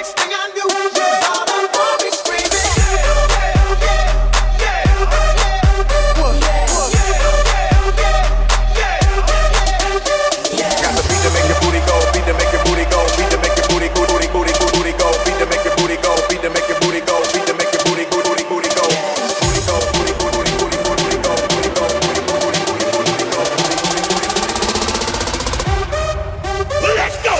next thing I knew, you was all up on me screaming. Yeah, yeah, yeah, yeah. Got the beat to make your booty go, beat to make your booty go, beat to make your booty go, booty go, beat to make your booty go, beat to make your booty go, beat to make your booty go, booty go, booty go, booty go, booty go, booty go, booty go, booty go, booty go, booty go. Let's go.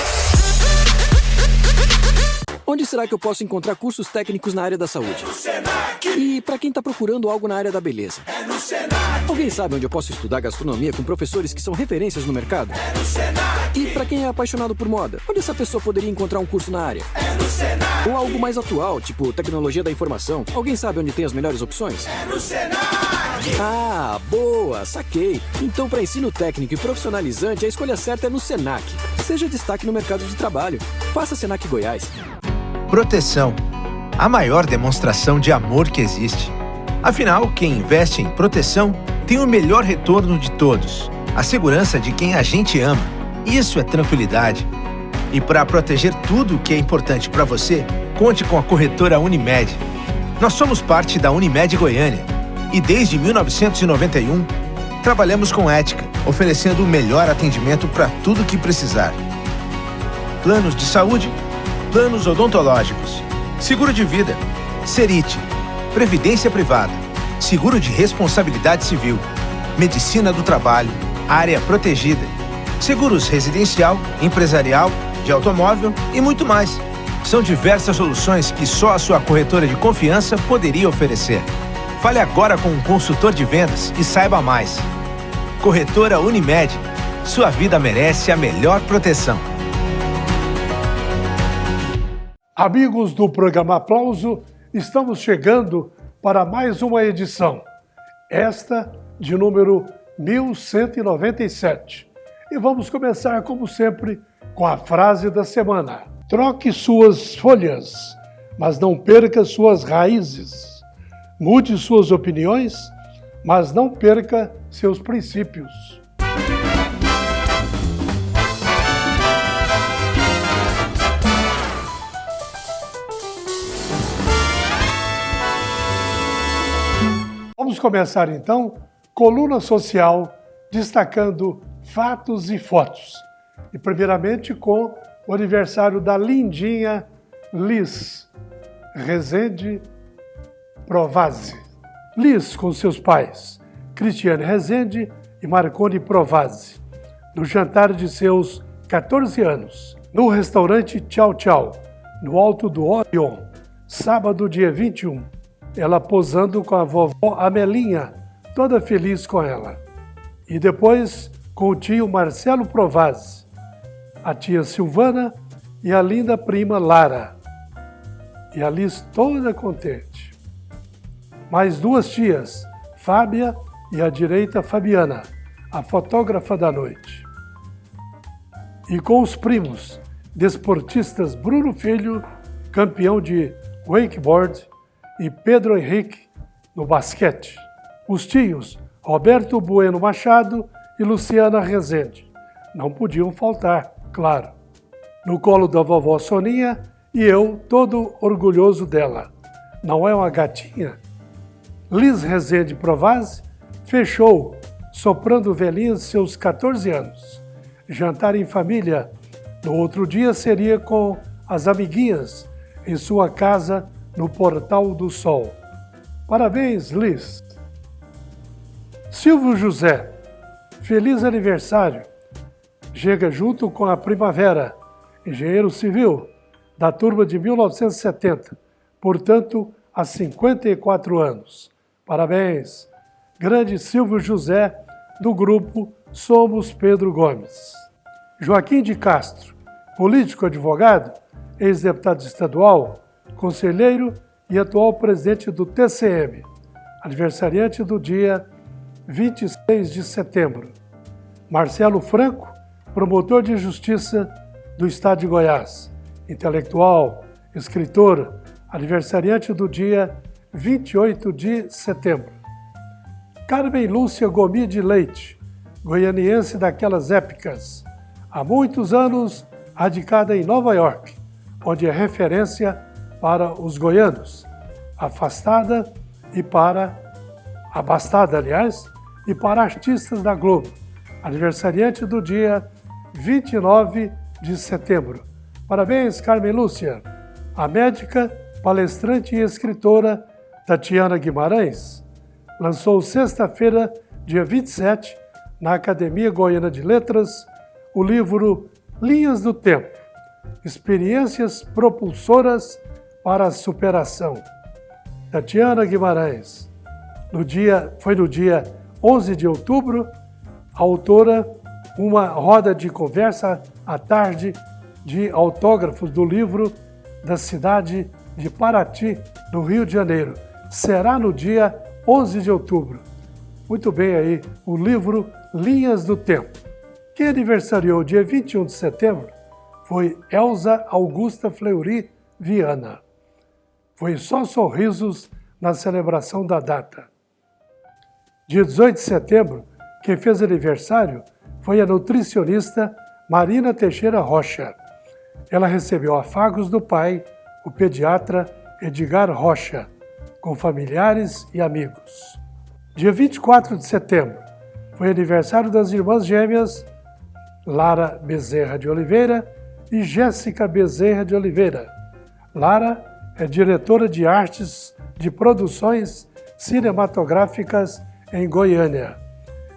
Onde será que eu posso encontrar cursos técnicos na área da saúde? E para quem está procurando algo na área da beleza? Alguém sabe onde eu posso estudar gastronomia com professores que são referências no mercado? E para quem é apaixonado por moda, onde essa pessoa poderia encontrar um curso na área? Ou algo mais atual, tipo tecnologia da informação? Alguém sabe onde tem as melhores opções? Ah, boa, saquei. Então, para ensino técnico e profissionalizante, a escolha certa é no Senac. Seja destaque no mercado de trabalho. Faça Senac Goiás. Proteção. A maior demonstração de amor que existe. Afinal, quem investe em proteção tem o melhor retorno de todos. A segurança de quem a gente ama. Isso é tranquilidade. E para proteger tudo o que é importante para você, conte com a corretora Unimed. Nós somos parte da Unimed Goiânia. E desde 1991, trabalhamos com ética, oferecendo o melhor atendimento para tudo que precisar. Planos de saúde, planos odontológicos, seguro de vida, Serite, previdência privada, seguro de responsabilidade civil, medicina do trabalho, área protegida, seguros residencial, empresarial, de automóvel e muito mais. São diversas soluções que só a sua corretora de confiança poderia oferecer. Fale agora com um consultor de vendas e saiba mais. Corretora Unimed. Sua vida merece a melhor proteção. Amigos do programa Aplauso, estamos chegando para mais uma edição. Esta de número 1197. E vamos começar, como sempre, com a frase da semana. Troque suas folhas, mas não perca suas raízes. Mude suas opiniões, mas não perca seus princípios. Vamos começar então, coluna social, destacando fatos e fotos. E primeiramente com o aniversário da lindinha Liz Rezende Provazzi. Liz com seus pais, Cristiane Rezende e Marconi Provazzi, no jantar de seus 14 anos, no restaurante Tchau Tchau, no Alto do Orion, sábado, dia 21. Ela posando com a vovó Amelinha, toda feliz com ela. E depois com o tio Marcelo Provazzi, a tia Silvana e a linda prima Lara. E a Liz toda contente. Mais duas tias, Fábia e à direita Fabiana, a fotógrafa da noite. E com os primos, desportistas Bruno Filho, campeão de wakeboard, e Pedro Henrique, no basquete. Os tios, Roberto Bueno Machado e Luciana Rezende. Não podiam faltar, claro. No colo da vovó Soninha e eu, todo orgulhoso dela. Não é uma gatinha? Liz Rezende Provazzi fechou, soprando velhinhas seus 14 anos. Jantar em família no outro dia seria com as amiguinhas em sua casa no Portal do Sol. Parabéns, Liz. Silvio José, feliz aniversário. Chega junto com a Primavera, engenheiro civil, da turma de 1970, portanto, há 54 anos. Parabéns, grande Silvio José, do grupo Somos Pedro Gomes. Joaquim de Castro, político advogado, ex-deputado estadual, conselheiro e atual presidente do TCM, aniversariante do dia 26 de setembro. Marcelo Franco, promotor de justiça do Estado de Goiás, intelectual, escritor, aniversariante do dia 28 de setembro. Carmen Lúcia Gomi de Leite, goianiense daquelas épicas, há muitos anos radicada em Nova York, onde é referência para os goianos, abastada, aliás, e para artistas da Globo, aniversariante do dia 29 de setembro. Parabéns, Carmen Lúcia. A médica, palestrante e escritora Tatiana Guimarães lançou sexta-feira, dia 27, na Academia Goiana de Letras, o livro Linhas do Tempo, Experiências Propulsoras para a Superação. Tatiana Guimarães, foi no dia 11 de outubro, a autora, uma roda de conversa à tarde de autógrafos do livro da cidade de Paraty, no Rio de Janeiro. Será no dia 11 de outubro. Muito bem aí, o livro Linhas do Tempo. Quem aniversariou dia 21 de setembro foi Elza Augusta Fleury Viana. Foi só sorrisos na celebração da data. Dia 18 de setembro, quem fez aniversário foi a nutricionista Marina Teixeira Rocha. Ela recebeu afagos do pai, o pediatra Edgar Rocha, com familiares e amigos. Dia 24 de setembro, foi aniversário das irmãs gêmeas Lara Bezerra de Oliveira e Jéssica Bezerra de Oliveira. Lara é diretora de artes de produções cinematográficas em Goiânia.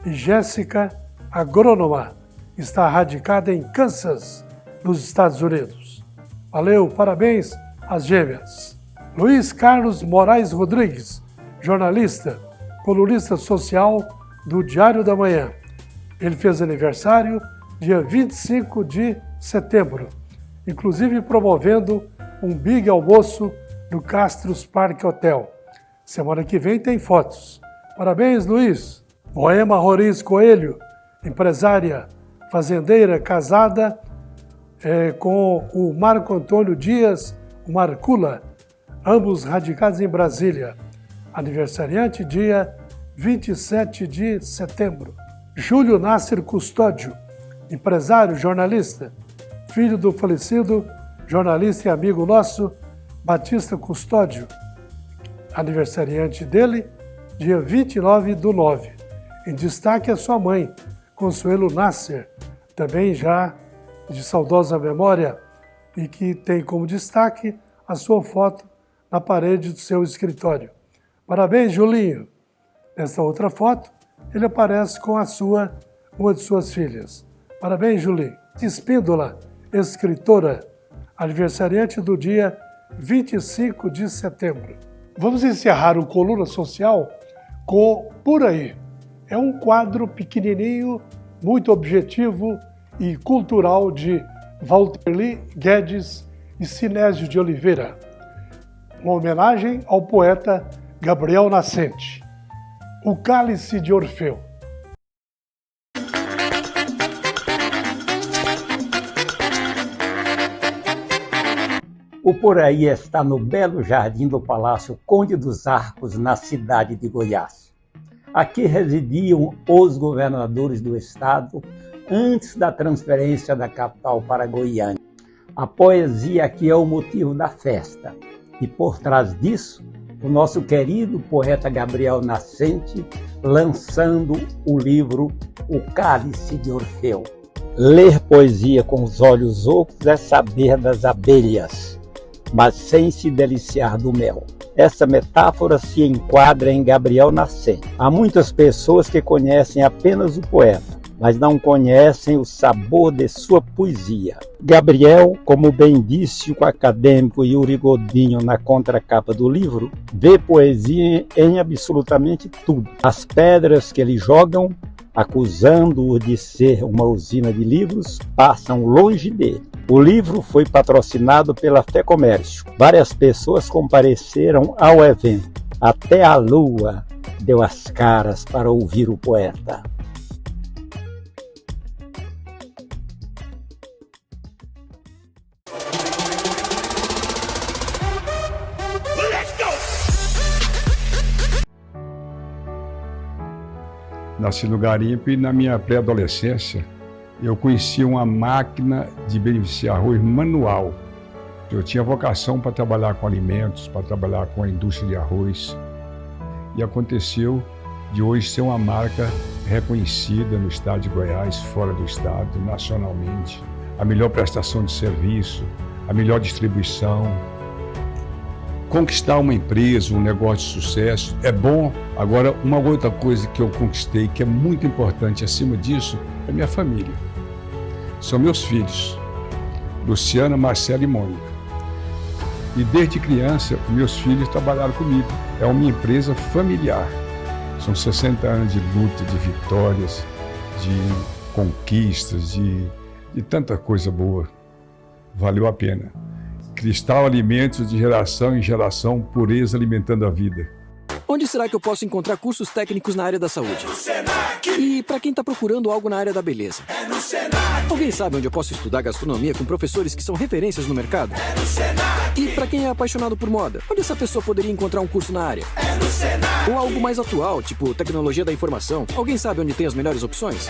E Jéssica, agrônoma, está radicada em Kansas, nos Estados Unidos. Valeu, parabéns às gêmeas. Luiz Carlos Moraes Rodrigues, jornalista, colunista social do Diário da Manhã. Ele fez aniversário dia 25 de setembro, inclusive promovendo um big almoço no Castros Park Hotel. Semana que vem tem fotos. Parabéns, Luiz. Moema Roriz Coelho, empresária, fazendeira, casada com o Marco Antônio Dias, o Marcula, ambos radicados em Brasília. Aniversariante dia 27 de setembro. Júlio Nasser Custódio, empresário, jornalista, filho do falecido jornalista e amigo nosso, Batista Custódio. Aniversariante dele, dia 29/9. Em destaque a sua mãe, Consuelo Nasser, também já de saudosa memória, e que tem como destaque a sua foto na parede do seu escritório. Parabéns, Julinho! Nessa outra foto, ele aparece com uma de suas filhas. Parabéns, Julinho! Espíndola, escritora, aniversariante do dia 25 de setembro. Vamos encerrar o Coluna Social com Por Aí. É um quadro pequenininho, muito objetivo e cultural de Walter Guedes e Sinésio de Oliveira. Uma homenagem ao poeta Gabriel Nascente. O Cálice de Orfeu. O Por Aí está no belo jardim do Palácio Conde dos Arcos, na cidade de Goiás. Aqui residiam os governadores do estado antes da transferência da capital para Goiânia. A poesia aqui é o motivo da festa. E por trás disso, o nosso querido poeta Gabriel Nascente lançando o livro O Cálice de Orfeu. Ler poesia com os olhos ocos é saber das abelhas, mas sem se deliciar do mel. Essa metáfora se enquadra em Gabriel Nascente. Há muitas pessoas que conhecem apenas o poeta, mas não conhecem o sabor de sua poesia. Gabriel, como bem disse o acadêmico Yuri Godinho na contracapa do livro, vê poesia em absolutamente tudo. As pedras que lhe jogam, acusando-o de ser uma usina de livros, passam longe dele. O livro foi patrocinado pela FEComércio. Várias pessoas compareceram ao evento. Até a lua deu as caras para ouvir o poeta. Nasci no garimpo e na minha pré-adolescência eu conheci uma máquina de beneficiar arroz manual. Eu tinha vocação para trabalhar com alimentos, para trabalhar com a indústria de arroz. E aconteceu de hoje ser uma marca reconhecida no estado de Goiás, fora do estado, nacionalmente. A melhor prestação de serviço, a melhor distribuição. Conquistar uma empresa, um negócio de sucesso é bom. Agora, uma outra coisa que eu conquistei, que é muito importante acima disso, é minha família. São meus filhos, Luciana, Marcela e Mônica. E desde criança, meus filhos trabalharam comigo. É uma empresa familiar. São 60 anos de luta, de vitórias, de conquistas, de tanta coisa boa. Valeu a pena. Cristal Alimentos, de geração em geração, pureza alimentando a vida. Onde será que eu posso encontrar cursos técnicos na área da saúde? E para quem está procurando algo na área da beleza? Alguém sabe onde eu posso estudar gastronomia com professores que são referências no mercado? E para quem é apaixonado por moda, onde essa pessoa poderia encontrar um curso na área? Ou algo mais atual, tipo tecnologia da informação? Alguém sabe onde tem as melhores opções?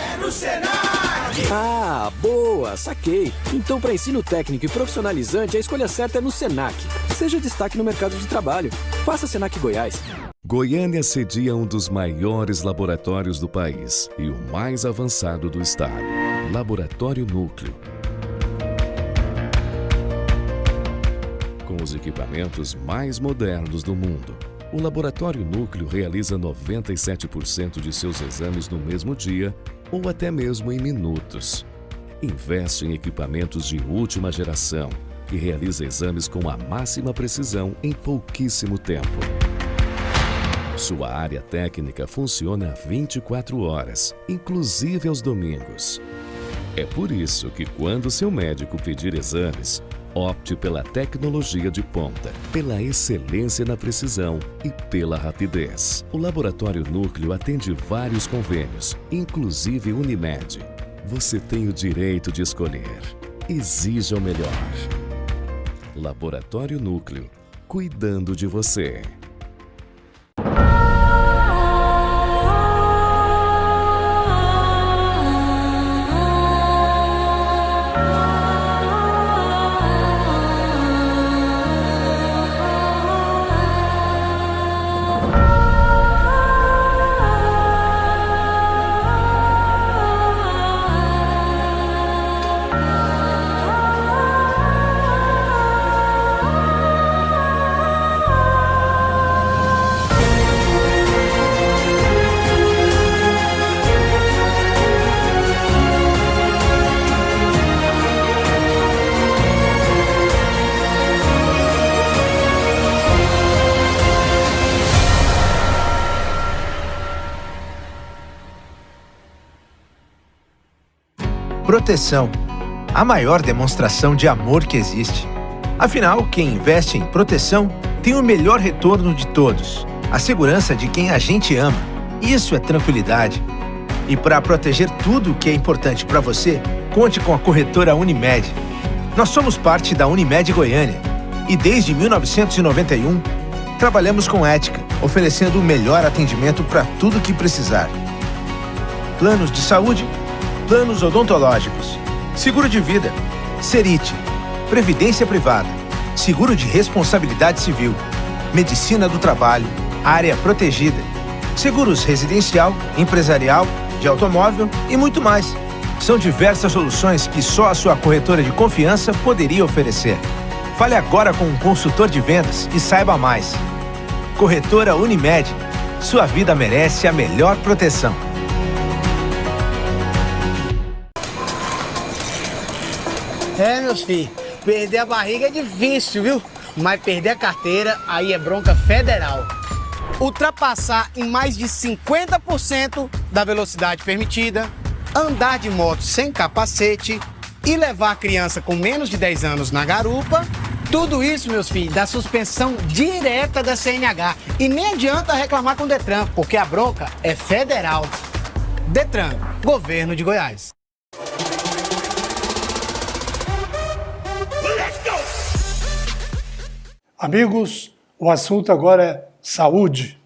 Ah, boa, saquei. Então, para ensino técnico e profissionalizante, a escolha certa é no Senac. Seja destaque no mercado de trabalho. Faça Senac Goiás. Goiânia cedia um dos maiores laboratórios do país e o mais avançado do estado, Laboratório Núcleo. Com os equipamentos mais modernos do mundo, o Laboratório Núcleo realiza 97% de seus exames no mesmo dia ou até mesmo em minutos. Investe em equipamentos de última geração e realiza exames com a máxima precisão em pouquíssimo tempo. Sua área técnica funciona 24 horas, inclusive aos domingos. É por isso que, quando seu médico pedir exames, opte pela tecnologia de ponta, pela excelência na precisão e pela rapidez. O Laboratório Núcleo atende vários convênios, inclusive Unimed. Você tem o direito de escolher. Exija o melhor. Laboratório Núcleo, cuidando de você. Proteção, a maior demonstração de amor que existe. Afinal, quem investe em proteção tem o melhor retorno de todos, a segurança de quem a gente ama. Isso é tranquilidade. E para proteger tudo o que é importante para você, conte com a corretora Unimed. Nós somos parte da Unimed Goiânia e desde 1991 trabalhamos com ética, oferecendo o melhor atendimento para tudo que precisar. Planos de saúde, planos odontológicos, seguro de vida, Serite, previdência privada, seguro de responsabilidade civil, medicina do trabalho, área protegida, seguros residencial, empresarial, de automóvel e muito mais. São diversas soluções que só a sua corretora de confiança poderia oferecer. Fale agora com um consultor de vendas e saiba mais. Corretora Unimed, sua vida merece a melhor proteção. É, meus filhos, perder a barriga é difícil, viu? Mas perder a carteira, aí é bronca federal. Ultrapassar em mais de 50% da velocidade permitida, andar de moto sem capacete e levar a criança com menos de 10 anos na garupa, tudo isso, meus filhos, dá suspensão direta da CNH. E nem adianta reclamar com o Detran, porque a bronca é federal. Detran, Governo de Goiás. Amigos, o assunto agora é saúde.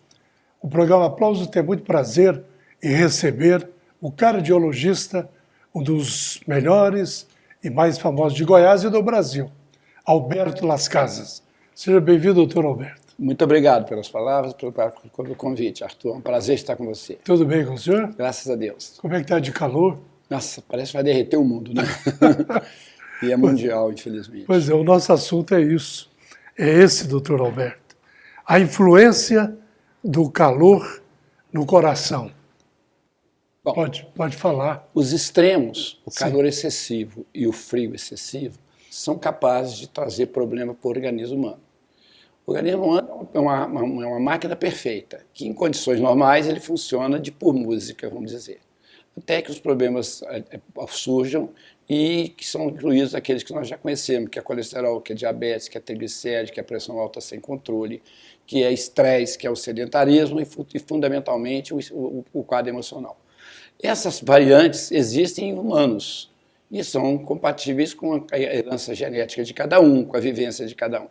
O programa Aplausos tem muito prazer em receber o cardiologista, um dos melhores e mais famosos de Goiás e do Brasil, Alberto Las Casas. Seja bem-vindo, doutor Alberto. Muito obrigado pelas palavras, pelo convite, Arthur. É um prazer estar com você. Tudo bem com o senhor? Graças a Deus. Como é que está de calor? Nossa, parece que vai derreter o mundo, né? E é mundial, infelizmente. Pois é, o nosso assunto é isso. É esse, doutor Alberto. A influência do calor no coração. Bom, Pode falar. os extremos, o calor excessivo e o frio excessivo, são capazes de trazer problema para o organismo humano. O organismo humano é uma máquina perfeita, que em condições normais ele funciona por música, vamos dizer. Até que os problemas surjam e que são incluídos aqueles que nós já conhecemos, que é colesterol, que é diabetes, que é triglicérides, que é pressão alta sem controle, que é estresse, que é o sedentarismo e fundamentalmente, o quadro emocional. Essas variantes existem em humanos e são compatíveis com a herança genética de cada um, com a vivência de cada um.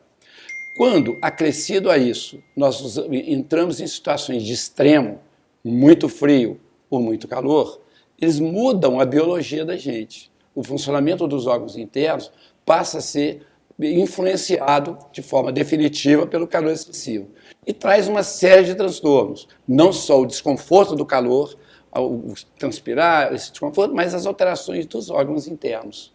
Quando, acrescido a isso, nós entramos em situações de extremo, muito frio ou muito calor, eles mudam a biologia da gente. O funcionamento dos órgãos internos passa a ser influenciado de forma definitiva pelo calor excessivo. E traz uma série de transtornos, não só o desconforto do calor, o transpirar, esse desconforto, mas as alterações dos órgãos internos.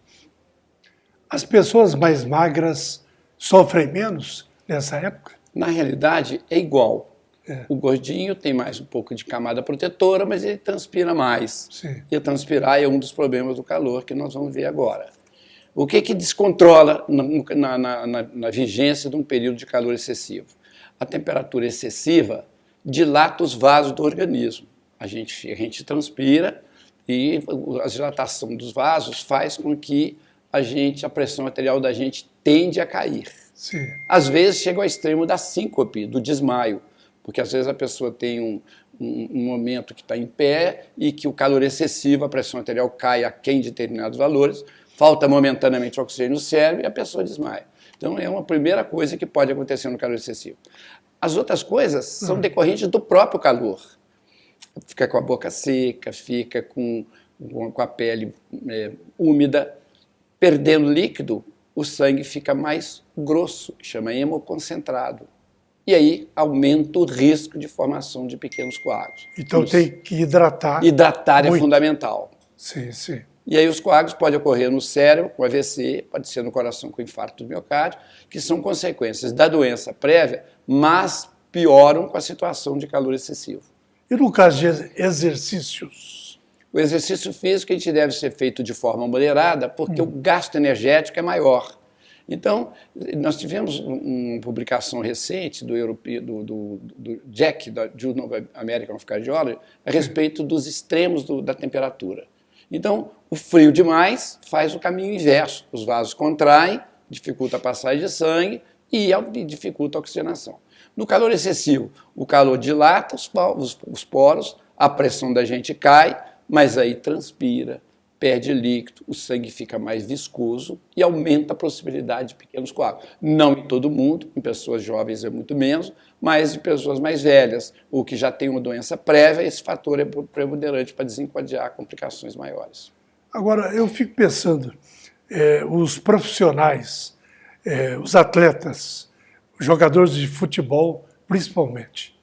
As pessoas mais magras sofrem menos nessa época? Na realidade, é igual. É. O gordinho tem mais um pouco de camada protetora, mas ele transpira mais. Sim. E transpirar é um dos problemas do calor que nós vamos ver agora. O que descontrola na vigência de um período de calor excessivo? A temperatura excessiva dilata os vasos do organismo. A gente transpira e a dilatação dos vasos faz com que a pressão arterial da gente tende a cair. Sim. Às vezes chega ao extremo da síncope, do desmaio, porque às vezes a pessoa tem um momento que está em pé e que o calor excessivo, a pressão arterial cai aquém de determinados valores, falta momentaneamente oxigênio no cérebro e a pessoa desmaia. Então é uma primeira coisa que pode acontecer no calor excessivo. As outras coisas são decorrentes do próprio calor. Fica com a boca seca, fica com a pele úmida, perdendo líquido, o sangue fica mais grosso, chama hemoconcentrado. E aí aumenta o risco de formação de pequenos coágulos. Então tem que hidratar. Hidratar muito. é fundamental. Sim, sim. E aí os coágulos podem ocorrer no cérebro, com AVC, pode ser no coração com infarto do miocárdio, que são consequências da doença prévia, mas pioram com a situação de calor excessivo. E no caso de exercícios? O exercício físico a gente deve ser feito de forma moderada, porque o gasto energético é maior. Então, nós tivemos uma publicação recente do JACC, da Journal of American of Cardiology, a respeito dos extremos da temperatura. Então, o frio demais faz o caminho inverso. Os vasos contraem, dificulta a passagem de sangue e dificulta a oxigenação. No calor excessivo, o calor dilata os poros, a pressão da gente cai, mas aí transpira, perde líquido, o sangue fica mais viscoso e aumenta a possibilidade de pequenos coágulos. Não em todo mundo, em pessoas jovens é muito menos, mas em pessoas mais velhas, ou que já têm uma doença prévia, esse fator é preponderante para desencadear complicações maiores. Agora, eu fico pensando, os profissionais, os atletas, os jogadores de futebol, principalmente,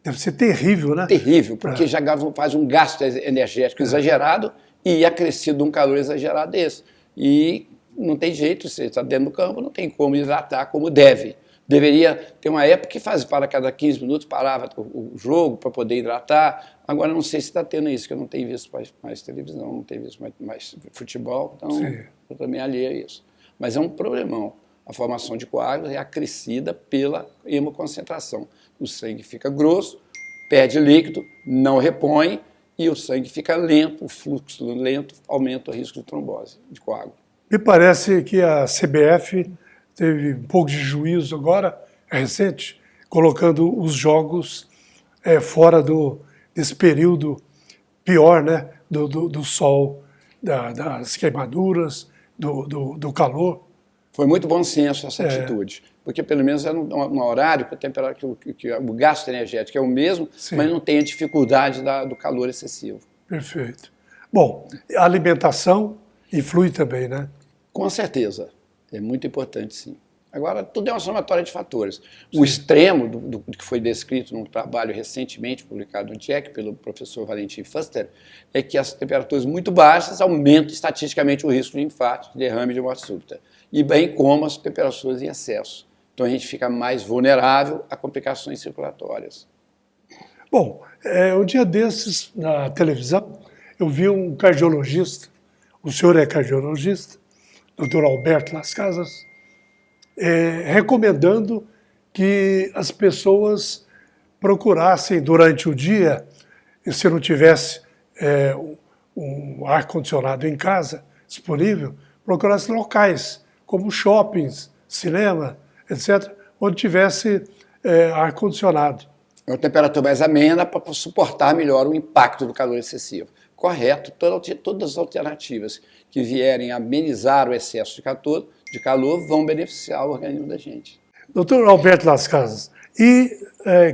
deve ser terrível, né? Terrível, porque já faz um gasto energético exagerado e acrescido um calor exagerado desse. E não tem jeito, você está dentro do campo, não tem como hidratar como deve. Deveria ter uma época que para cada 15 minutos parava o jogo para poder hidratar. Agora não sei se está tendo isso, que eu não tenho visto mais televisão, não tenho visto mais futebol, então eu também alheio a isso. Mas é um problemão. A formação de coágulos é acrescida pela hemoconcentração. O sangue fica grosso, perde líquido, não repõe e o sangue fica lento, o fluxo lento aumenta o risco de trombose, de coágulo. Me parece que a CBF teve um pouco de juízo agora, recente, colocando os jogos fora desse período pior, né, do sol, das queimaduras, do calor. Foi muito bom senso essa atitude, porque pelo menos era um horário que o gasto energético é o mesmo, mas não tem a dificuldade do calor excessivo. Perfeito. Bom, a alimentação influi também, né? Com certeza. É muito importante, sim. Agora, tudo é uma somatória de fatores. O extremo do que foi descrito num trabalho recentemente publicado no JEC pelo professor Valentin Fuster é que as temperaturas muito baixas aumentam estatisticamente o risco de infarto, de derrame e de morte súbita, e bem como as temperaturas em excesso. Então, a gente fica mais vulnerável a complicações circulatórias. Bom, um dia desses, na televisão, eu vi um cardiologista, o senhor é cardiologista, Dr. Alberto Las Casas, recomendando que as pessoas procurassem durante o dia, e se não tivesse um ar-condicionado em casa disponível, procurassem locais, como shoppings, cinema, etc., onde tivesse ar-condicionado. Uma temperatura mais amena para suportar melhor o impacto do calor excessivo. Correto, todas as alternativas que vierem amenizar o excesso de calor vão beneficiar o organismo da gente. Doutor Alberto Las Casas, e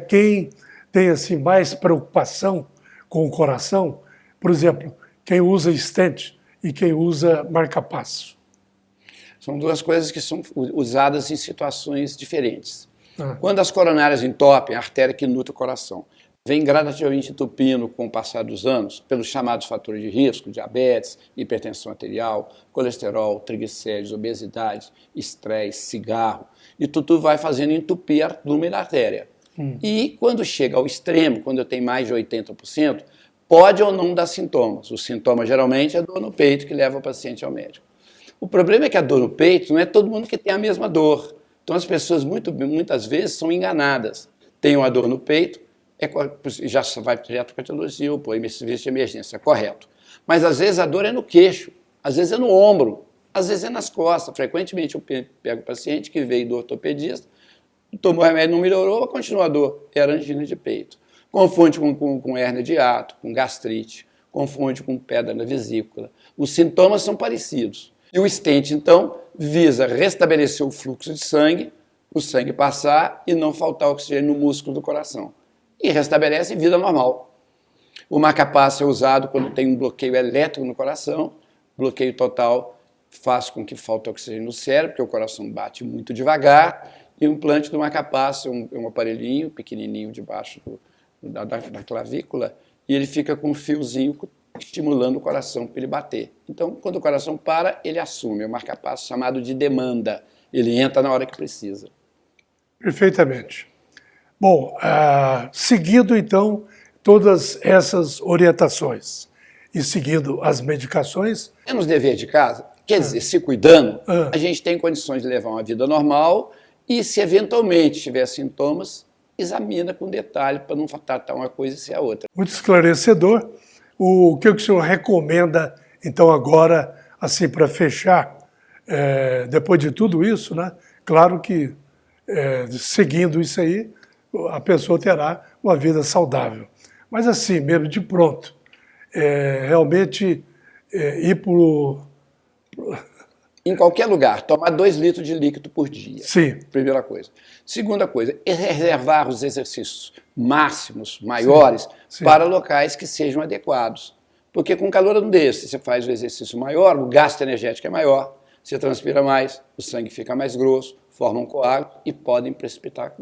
quem tem assim, mais preocupação com o coração, por exemplo, quem usa stent e quem usa marca-passo? São duas coisas que são usadas em situações diferentes. Quando as coronárias entopem, a artéria que nutre o coração vem gradativamente entupindo com o passar dos anos pelos chamados fatores de risco, diabetes, hipertensão arterial, colesterol, triglicéridos, obesidade, estresse, cigarro, e tudo vai fazendo entupir a lumen da artéria. E quando chega ao extremo, quando eu tenho mais de 80%, pode ou não dar sintomas. O sintoma geralmente é dor no peito que leva o paciente ao médico. O problema é que a dor no peito não é todo mundo que tem a mesma dor. Então as pessoas muitas vezes são enganadas. Tem uma dor no peito, já vai direto para a cardiologia, ou para o serviço de emergência, correto. Mas às vezes a dor é no queixo, às vezes é no ombro, às vezes é nas costas. Frequentemente eu pego o paciente que veio do ortopedista, tomou remédio, não melhorou, continua a dor, era angina de peito. Confunde com hérnia de hiato, com gastrite, confunde com pedra na vesícula. Os sintomas são parecidos. E o stent, então, visa restabelecer o fluxo de sangue, o sangue passar e não faltar oxigênio no músculo do coração. E restabelece vida normal. O marca-passo é usado quando tem um bloqueio elétrico no coração. Bloqueio total faz com que falte oxigênio no cérebro, porque o coração bate muito devagar. E o implante do marca-passo é um aparelhinho pequenininho debaixo da clavícula, e ele fica com um fiozinho estimulando o coração para ele bater. Então, quando o coração para, ele assume o marca-passo chamado de demanda. Ele entra na hora que precisa. Perfeitamente. Bom, seguindo então todas essas orientações e seguindo as medicações... Temos dever de casa, quer dizer, se cuidando, a gente tem condições de levar uma vida normal e, se eventualmente tiver sintomas, examina com detalhe para não tratar uma coisa e ser a outra. Muito esclarecedor. O que o senhor recomenda, então, agora, assim, para fechar, depois de tudo isso, né? Claro que, seguindo isso aí, a pessoa terá uma vida saudável. Mas assim, mesmo de pronto, realmente ir por... Em qualquer lugar, tomar 2 litros de líquido por dia. Sim. Primeira coisa. Segunda coisa, reservar os exercícios máximos, maiores, Sim. para locais que sejam adequados. Porque com calor desse, você faz o exercício maior, o gasto energético é maior, você transpira mais, o sangue fica mais grosso, formam coágulos e podem precipitar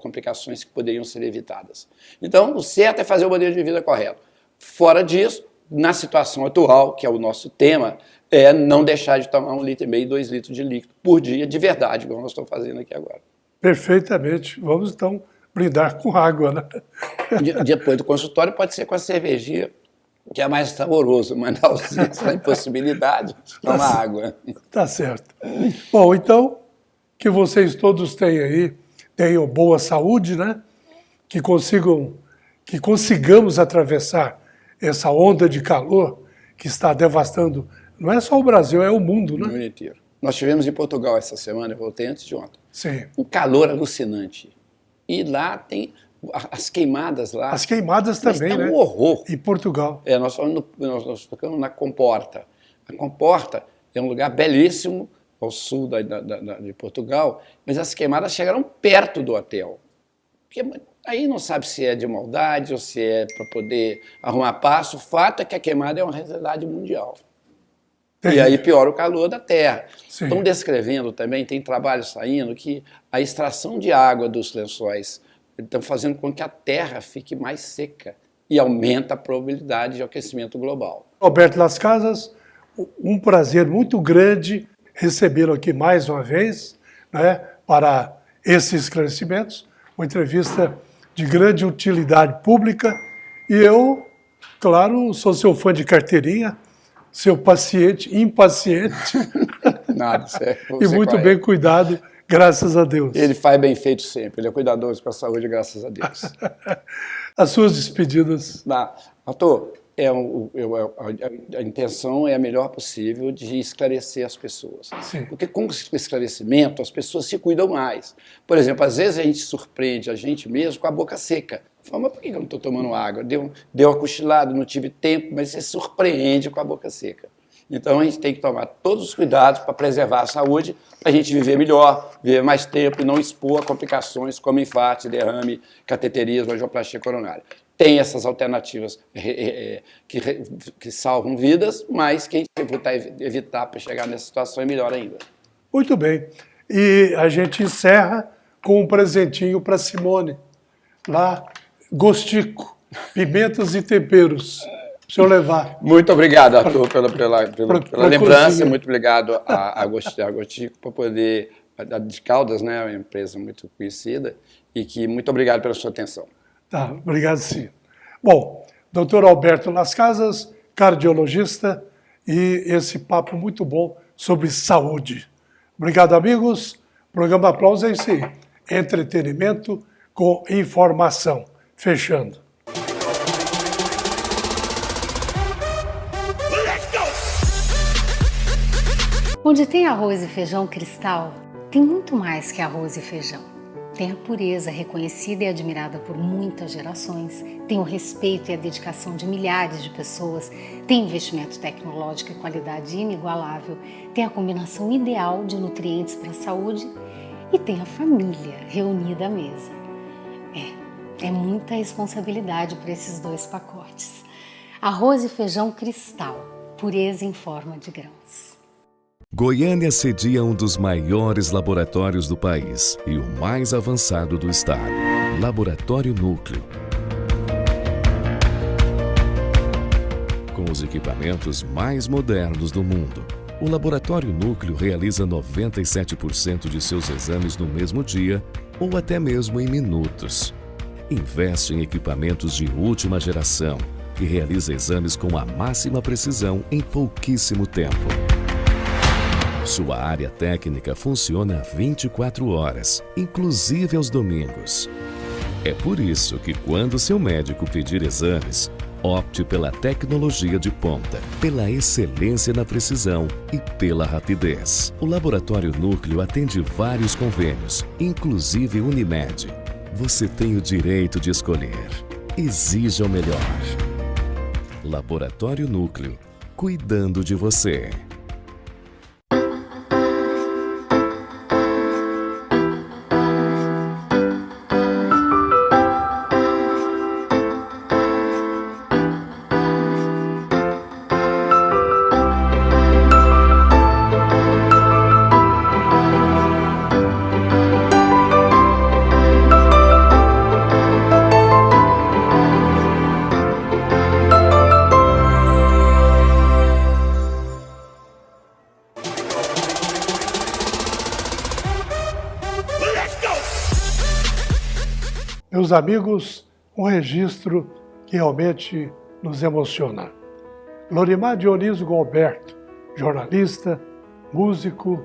complicações que poderiam ser evitadas. Então, o certo é fazer o modelo de vida correto. Fora disso, na situação atual, que é o nosso tema, é não deixar de tomar 1,5 litro, 2 litros de líquido por dia, de verdade, como nós estamos fazendo aqui agora. Perfeitamente. Vamos, então, brindar com água, né? Depois do consultório pode ser com a cervejinha, que é mais saboroso, mas na ausência da impossibilidade, tomar água. Tá certo. Bom, então, que vocês todos tenham boa saúde, né? Que consigamos atravessar essa onda de calor que está devastando, não é só o Brasil, é o mundo, né? No mundo inteiro. Nós tivemos em Portugal essa semana, eu voltei antes de ontem. Sim. Um calor alucinante. E lá tem as queimadas lá. As queimadas também, tá né? Um horror. Em Portugal. Nós tocamos na Comporta. A Comporta é um lugar belíssimo ao sul de Portugal, mas as queimadas chegaram perto do hotel. Aí não sabe se é de maldade ou se é para poder arrumar passo. O fato é que a queimada é uma realidade mundial. E aí piora o calor da terra. Sim. Estão descrevendo também, tem trabalho saindo, que a extração de água dos lençóis estão fazendo com que a terra fique mais seca e aumenta a probabilidade de aquecimento global. Alberto Las Casas, um prazer muito grande recebê-lo aqui mais uma vez, né, para esses esclarecimentos, uma entrevista de grande utilidade pública, e eu, claro, sou seu fã de carteirinha, seu paciente, impaciente, Nada, e muito bem cuidado, graças a Deus. Ele faz bem feito sempre, ele é cuidadoso com a saúde, graças a Deus. As suas despedidas. Arthur, a intenção é a melhor possível de esclarecer as pessoas. Sim. Porque com o esclarecimento as pessoas se cuidam mais. Por exemplo, às vezes a gente surpreende a gente mesmo com a boca seca. Fala, mas por que eu não estou tomando água? Deu uma cochilada, não tive tempo, mas você surpreende com a boca seca. Então a gente tem que tomar todos os cuidados para preservar a saúde, para a gente viver melhor, viver mais tempo e não expor a complicações como infarto, derrame, cateterismo, angioplastia coronária. Tem essas alternativas que salvam vidas, mas que a gente evitar para chegar nessa situação é melhor ainda. Muito bem. E a gente encerra com um presentinho para Simone. Lá, Gostico, pimentas e temperos. Para o senhor levar. Muito obrigado, Arthur, pela lembrança. cozinha. Muito obrigado a Gostico por poder... A de Caldas, né, é uma empresa muito conhecida, e que muito obrigado pela sua atenção. Tá, obrigado sim. Bom, doutor Alberto Las Casas, cardiologista, e esse papo muito bom sobre saúde. Obrigado, amigos. O programa Aplausos é isso aí. Entretenimento com informação. Fechando. Onde tem arroz e feijão Cristal, tem muito mais que arroz e feijão. Tem a pureza reconhecida e admirada por muitas gerações, tem o respeito e a dedicação de milhares de pessoas, tem investimento tecnológico e qualidade inigualável, tem a combinação ideal de nutrientes para a saúde e tem a família reunida à mesa. É muita responsabilidade para esses dois pacotes. Arroz e feijão Cristal, pureza em forma de grãos. Goiânia cedia um dos maiores laboratórios do país e o mais avançado do estado, Laboratório Núcleo. Com os equipamentos mais modernos do mundo, o Laboratório Núcleo realiza 97% de seus exames no mesmo dia ou até mesmo em minutos. Investe em equipamentos de última geração e realiza exames com a máxima precisão em pouquíssimo tempo. Sua área técnica funciona 24 horas, inclusive aos domingos. É por isso que quando seu médico pedir exames, opte pela tecnologia de ponta, pela excelência na precisão e pela rapidez. O Laboratório Núcleo atende vários convênios, inclusive Unimed. Você tem o direito de escolher. Exija o melhor. Laboratório Núcleo, cuidando de você. Meus amigos, um registro que realmente nos emociona. Lorimar Dionísio Galberto, jornalista, músico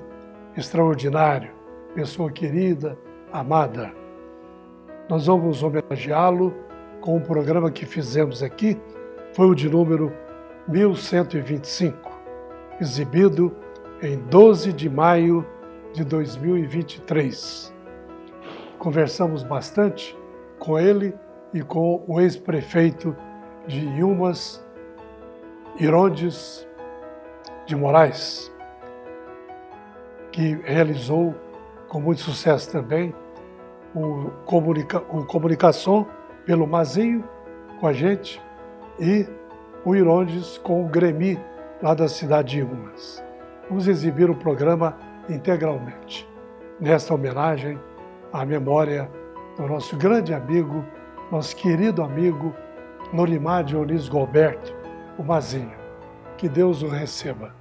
extraordinário, pessoa querida, amada. Nós vamos homenageá-lo com um programa que fizemos aqui, foi o de número 1125, exibido em 12 de maio de 2023. Conversamos bastante com ele e com o ex-prefeito de Ilmas, Irondes de Moraes, que realizou com muito sucesso também o Comunicação pelo Mazinho com a gente e o Irondes com o Grêmio lá da cidade de Umas. Vamos exibir o programa integralmente. Nesta homenagem à memória do nosso grande amigo, nosso querido amigo, Norimar Dionísio Galberto, o Mazinho. Que Deus o receba.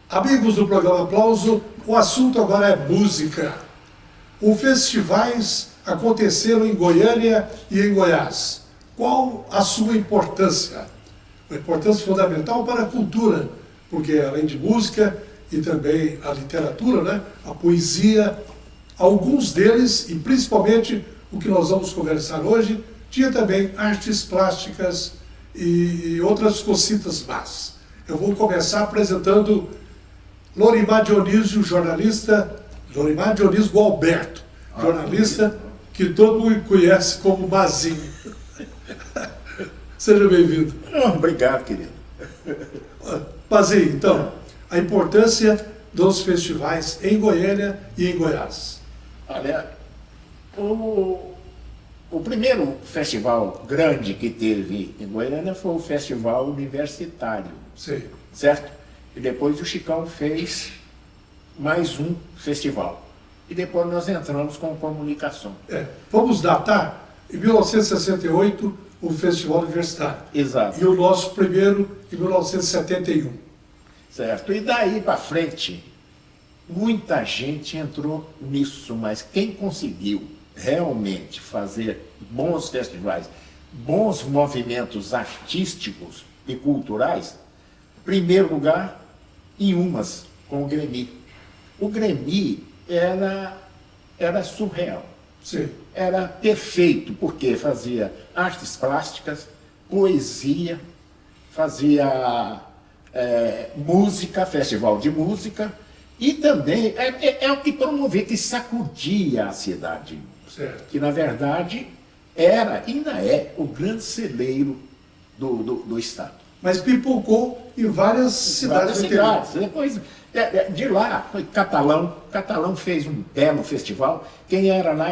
Amigos do programa Aplauso, o assunto agora é música. Os festivais aconteceram em Goiânia e em Goiás. Qual a sua importância? A importância fundamental para a cultura, porque além de música e também a literatura, né, a poesia, alguns deles, e principalmente o que nós vamos conversar hoje, tinha também artes plásticas e outras cositas más. Eu vou começar apresentando Norimar Dionísio, jornalista, Norimar Dionísio Galberto, jornalista que todo mundo conhece como Mazinho. Seja bem-vindo. Obrigado, querido. Mazinho, então, a importância dos festivais em Goiânia e em Goiás. Olha, o primeiro festival grande que teve em Goiânia foi o Festival Universitário. Sim. Certo? E depois o Chicão fez mais um festival. E depois nós entramos com comunicação. Vamos datar, em 1968, o Festival Universitário. Exato. E o nosso primeiro em 1971. Certo. E daí para frente, muita gente entrou nisso, mas quem conseguiu realmente fazer bons festivais, bons movimentos artísticos e culturais, em primeiro lugar, em Umas, com o Grêmio. O Grêmio era surreal. Sim. Era perfeito, porque fazia artes plásticas, poesia, fazia música, festival de música, e também é o que promovia, que sacudia a cidade. Certo. Que, na verdade, era, ainda é, o grande celeiro do Estado. Mas pipocou em várias cidades do interior. Depois, de lá, foi Catalão. Catalão fez um belo festival. Quem era lá,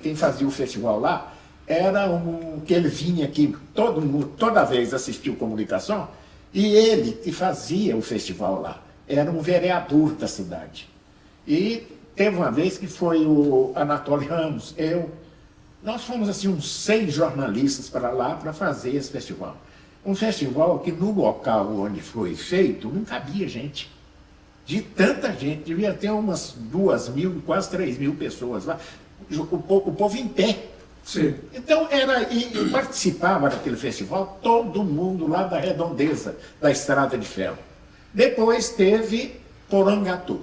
quem fazia o festival lá, era que ele vinha aqui, todo mundo, toda vez assistiu comunicação, e ele que fazia o festival lá. Era um vereador da cidade. E teve uma vez que foi o Anatólio Ramos, nós fomos assim uns 6 jornalistas para lá para fazer esse festival. Um festival que no local onde foi feito não cabia gente. De tanta gente, devia ter umas 2.000, quase 3.000 pessoas lá. O povo em pé. Sim. Então e participava daquele festival todo mundo lá da redondeza da Estrada de Ferro. Depois teve Porangatu.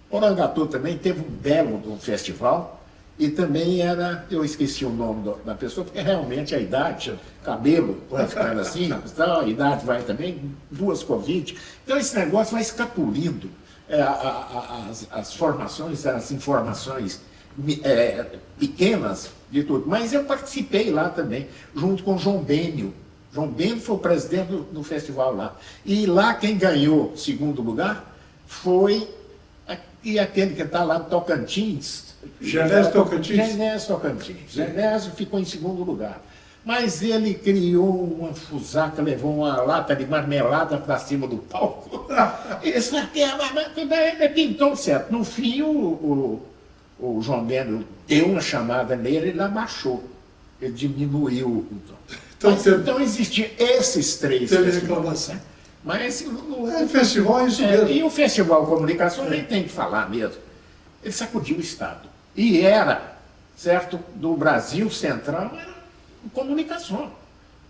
Porangatu também teve um belo festival. E também eu esqueci o nome da pessoa, porque realmente a idade, cabelo vai ficando assim, então a idade vai também, 2 Covid. Então esse negócio vai escapulindo as formações, as informações pequenas de tudo. Mas eu participei lá também, junto com o João Bênio. João Bênio foi o presidente do festival lá. E lá quem ganhou segundo lugar foi aquele que está lá no Tocantins. Genésio Tocantins? Genésio Tocantins. Genésio ficou em segundo lugar. Mas ele criou uma fusaca, levou uma lata de marmelada para cima do palco. Isso aqui pintou certo. No fim, o João Bento deu uma chamada nele e ele abaixou. Ele diminuiu o tom. Então existiam esses 3 reclamação. Mas o festival é isso mesmo. E o Festival Comunicação nem tem que falar mesmo. Ele sacudiu o Estado. E era, certo, do Brasil Central, era comunicação.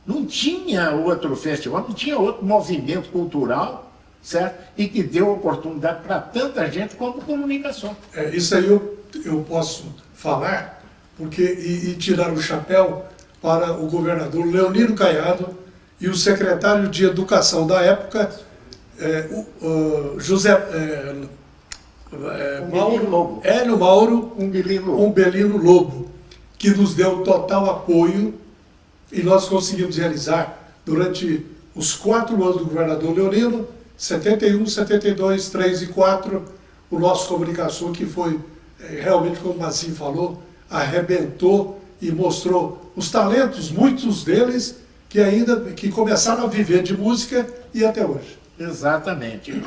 Não tinha outro festival, não tinha outro movimento cultural, certo? E que deu oportunidade para tanta gente como comunicação. Isso aí eu posso falar, porque e tirar o chapéu para o governador Leonino Caiado e o secretário de Educação da época, Hélio Mauro Umbelino Lobo, que nos deu total apoio e nós conseguimos realizar durante os 4 anos do governador Leonino, 71, 72, 3 e 4, o nosso comunicação que foi realmente, como o Mazinho falou, arrebentou e mostrou os talentos, muitos deles, que começaram a viver de música e até hoje. Exatamente.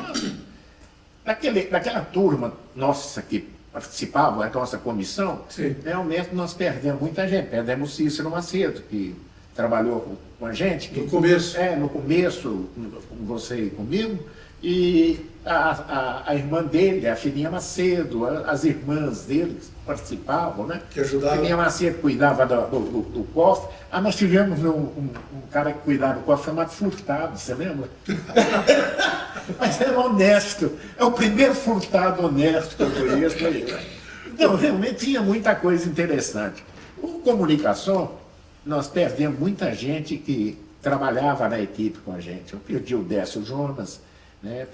Naquela turma nossa que participava da nossa comissão, realmente nós perdemos muita gente. Perdemos o Cícero Macedo, que trabalhou com a gente. No começo. No começo, com você e comigo. E a irmã dele, a Filhinha Macedo, as irmãs dele participavam, né? Que ajudavam. A Filhinha Macedo cuidava do cofre. Nós tivemos um cara que cuidava do cofre chamado Furtado, você lembra? Mas era honesto. É o primeiro furtado honesto que eu conheço. Então, realmente tinha muita coisa interessante. Com comunicação, nós perdemos muita gente que trabalhava na equipe com a gente. Eu perdi o Décio Jonas, né?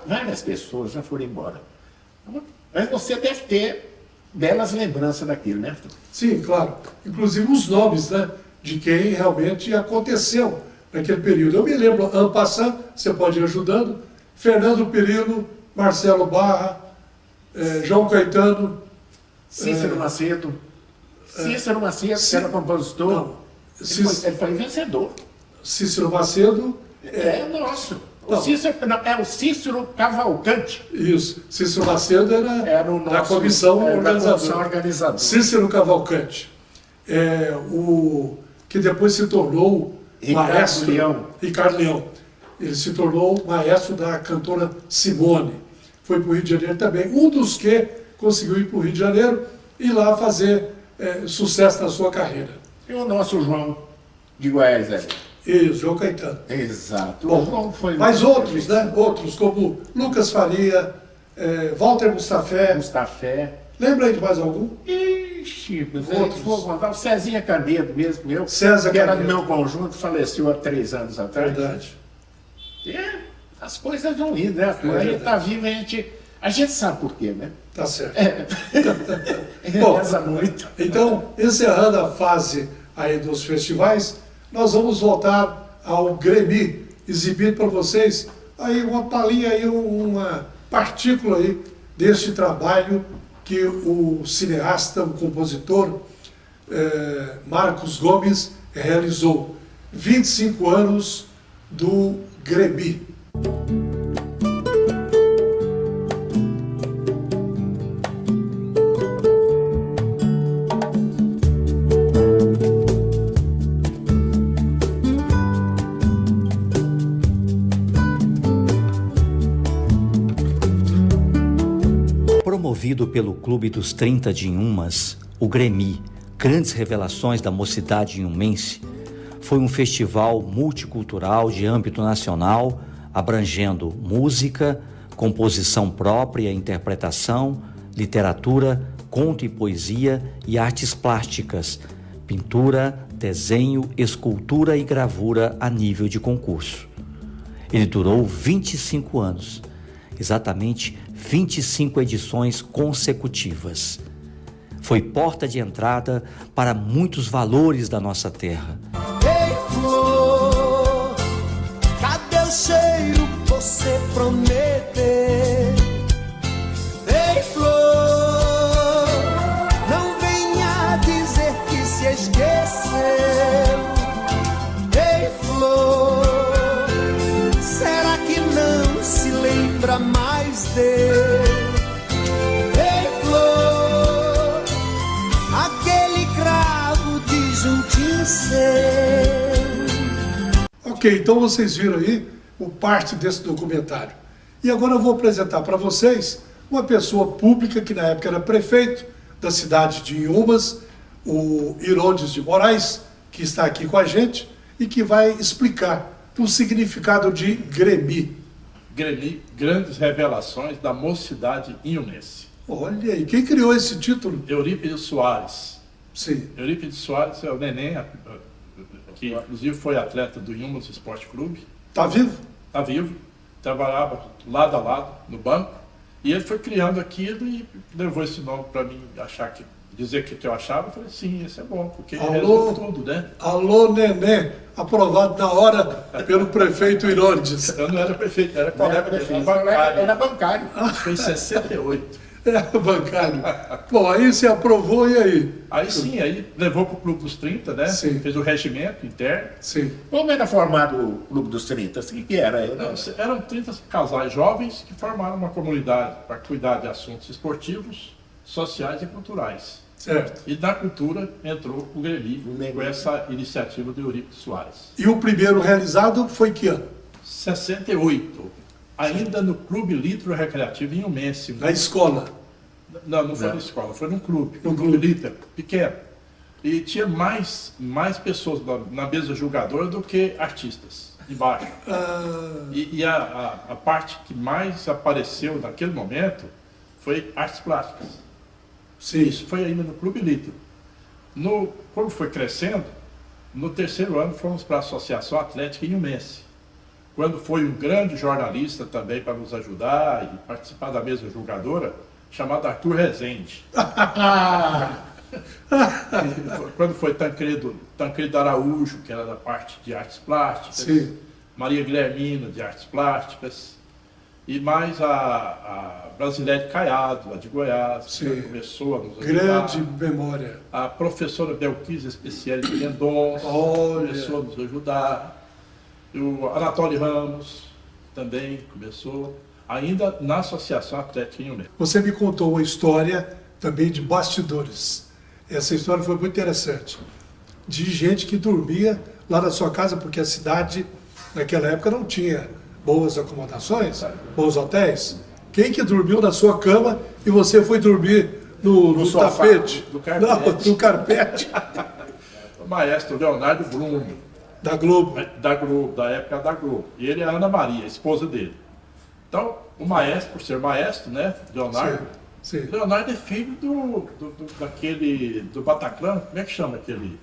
Várias pessoas já foram embora. Mas você deve ter belas lembranças daquilo, né? Sim, claro. Inclusive os nomes, né, de quem realmente aconteceu naquele período. Eu me lembro, en passant, você pode ir ajudando, Fernando Perillo, Marcelo Barra, João Caetano, Cícero Macedo. Cícero Macedo, que era compositor. Não, ele foi vencedor. Cícero Macedo é nosso. O Cícero, é o Cícero Cavalcante. Isso. Cícero Macedo era o nosso, da comissão organizadora. Cícero Cavalcante, o que depois se tornou maestro. Ricardo Leão. Ele se tornou maestro da cantora Simone. Foi para o Rio de Janeiro também. Um dos que conseguiu ir para o Rio de Janeiro e lá fazer sucesso na sua carreira. E o nosso João de Goiás, Isso, João Caetano. Exato. Bom, mas outros, né? Outros, como Lucas Faria, Walter Mustafé. Lembra aí de mais algum? Ixi, vou contar. O Cezinha Canedo mesmo, que era do meu conjunto, faleceu há 3 anos atrás. Verdade. As coisas vão indo, né? A gente está vivo, a gente sabe por quê, né? Tá certo. Bom, muito. Então, encerrando a fase aí dos festivais, nós vamos voltar ao Gremi, exibir para vocês aí uma palhinha, aí uma partícula aí deste trabalho que o cineasta, o compositor Marcos Gomes realizou. 25 anos do Gremi. Promovido pelo Clube dos 30 de Inhumas, o Gremi, Grandes Revelações da Mocidade Inhumense, foi um festival multicultural de âmbito nacional, abrangendo música, composição própria, interpretação, literatura, conto e poesia e artes plásticas, pintura, desenho, escultura e gravura a nível de concurso. Ele durou 25 anos, exatamente 25 edições consecutivas. Foi porta de entrada para muitos valores da nossa terra. Ei, flor, cadê o cheiro que você prometeu? Ei, flor, não venha dizer que se esqueceu. Ei, flor, será que não se lembra mais dele? Ei, flor, aquele cravo de juntinho seu. Ok, então vocês viram aí o parte desse documentário. E agora eu vou apresentar para vocês uma pessoa pública que na época era prefeito da cidade de Inhumas, o Irondes de Moraes, que está aqui com a gente e que vai explicar o significado de Gremi. Gremi, Grandes Revelações da Mocidade Inhumense. Olha aí, quem criou esse título? Eurípides Soares. Sim. Eurípides Soares é o neném, que inclusive foi atleta do Inhumas Esporte Clube. Está vivo? Está vivo. Trabalhava lado a lado no banco. E ele foi criando aquilo e levou esse nome para mim dizer o que eu achava. Eu falei, sim, esse é bom, porque ele resolve tudo, né? Alô, neném, aprovado na hora pelo prefeito Irondes. Eu não era prefeito, era colega dele. Era bancário. Foi em 68. Bancário. Bom, aí você aprovou e aí? Aí sim, aí levou para o Clube dos 30, né? Sim. Fez o regimento interno. Sim. Como era formado o Clube dos 30? Assim que era? Não, eram 30 casais jovens que formaram uma comunidade para cuidar de assuntos esportivos, sociais e culturais. Certo. E na cultura entrou o Gremi com essa iniciativa do Eurico Soares. E o primeiro realizado foi que ano? 68, ainda no Clube Litro Recreativo em Umense. Na escola? Não, não foi na escola, foi num clube. Um clube Litro, pequeno. E tinha mais pessoas na mesa julgadora do que artistas, embaixo. E a parte que mais apareceu naquele momento foi artes plásticas. Sim. Isso foi ainda no Clube Litro. Como foi crescendo, no terceiro ano fomos para a Associação Atlética em Umense. Quando foi um grande jornalista também para nos ajudar e participar da mesa julgadora, chamado Arthur Rezende. Quando foi Tancredo Araújo, que era da parte de artes plásticas, Sim. Maria Guilhermina, de artes plásticas, e mais a Brasilete Caiado, lá de Goiás, que começou a nos ajudar. Grande memória. A professora Belquisa Especial de Mendonça começou a nos ajudar. O Anatólio Ramos também começou, ainda na Associação Atlética em Umense. Você me contou uma história também de bastidores. Essa história foi muito interessante. De gente que dormia lá na sua casa, porque a cidade, naquela época, não tinha boas acomodações, bons hotéis. Quem que dormiu na sua cama e você foi dormir no sofá, tapete? no carpete. Não, no carpete. O maestro Leonardo Blume. Da Globo. Da Globo, da época da Globo. E ele é a Ana Maria, a esposa dele. Então, o maestro, por ser maestro, né, Leonardo, Sim. Leonardo é filho do Bataclan, como é que chama aquele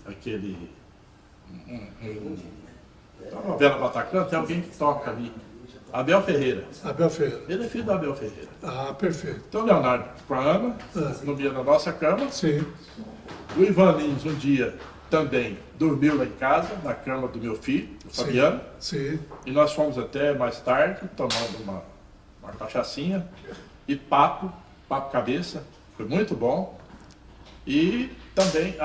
a novela Bataclan, tem alguém que toca ali, Abel Ferreira. Abel Ferreira. Ele é filho do Abel Ferreira. Ah, perfeito. Então, Leonardo com a Ana, dormia na nossa cama. Sim. O Ivan Lins, um dia, também dormiu lá em casa, na cama do meu filho, o Fabiano. Sim. E nós fomos até mais tarde, tomando uma cachaçinha e papo cabeça, foi muito bom. E também,